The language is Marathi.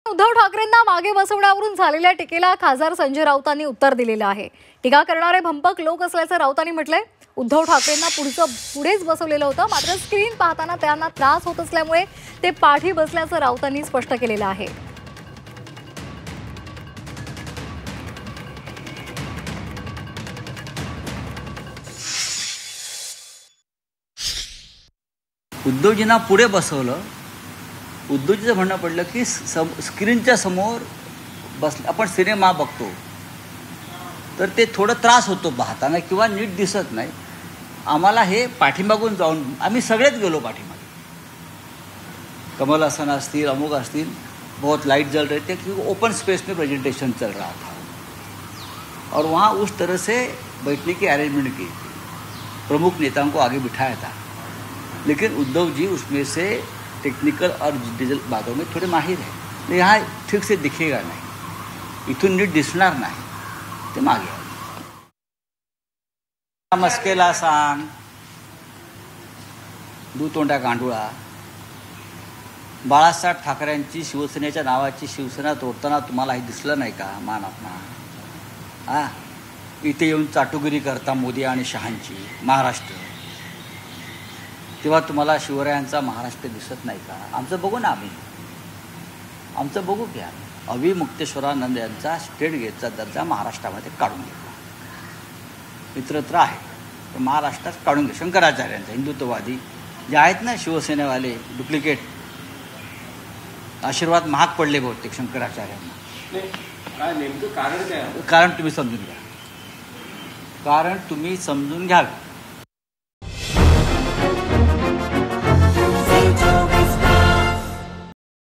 उद्धव ठाकरेंना मागे बसवण्यावरून झालेल्या टीकेला खासदार संजय राऊतांनी उत्तर दिलेलं आहे. टीका करणारे भंपक लोक असल्याचं राऊतांनी म्हटलंय. उद्धव ठाकरेंना पुढेच बसवलेलं होतं, मात्र स्क्रीन पाहताना त्यांना त्रास होत असल्यामुळे ते पाठी बसल्याचं राऊतांनी स्पष्ट केलेलं आहे. उद्धवजींना पुढे बसवलं. उद्धवजीचं म्हणणं पडलं की स्क्रीनच्या समोर आपण सिनेमा बघतो तर ते थोडं त्रास होतो पाहताना किंवा नीट दिसत नाही. आम्हाला हे पाठीमागून जाऊन आम्ही सगळेच गेलो पाठीमागे. कमल हसन असतील, अमुक असतील, बहुत लाइट जल रहे थे क्योंकि ओपन स्पेस में प्रेजेंटेशन चल रहा था और वहाँ उस तरह से बैठने की अरेंजमेंट की थी. प्रमुख नेताओं को आगे बिठाया था, लेकिन उद्धव जी उसमें से टेक्निकल और डिजिटल बातों में थोड़े माहिर हैं. तो यहाँ ठीक से दिखेगा नहीं, इथून नीट दिसणार नाही, ते मागे मस्केला सांग, दुतोंड्या गांडुळा. बाळासाहेब ठाकरेंची शिवसेनेच्या नावाची शिवसेना तोडताना तुम्हाला हे दिसलं नाही का? मान अपमान इथे येऊन चाटुगिरी करता मोदी आणि शहांची महाराष्ट्र, तेव्हा तुम्हाला शिवरायांचा महाराष्ट्र दिसत नाही का? आमचं बघू ना, आमचं बघू घ्या. अवी मुक्तेश्वरानंद यांचा स्टेट गेटचा दर्जा महाराष्ट्रामध्ये काढून घेतला. इतरत्र आहे तर महाराष्ट्रात काढून घे. शंकराचार्यांचा हिंदुत्ववादी जे आहेत ना शिवसेनेवाले डुप्लिकेट, आशीर्वाद महाग पडले बहुतेक शंकराचार्यांना. काय नेमकं कारण काय? कारण तुम्ही समजून घ्या, कारण तुम्ही समजून घ्यावे.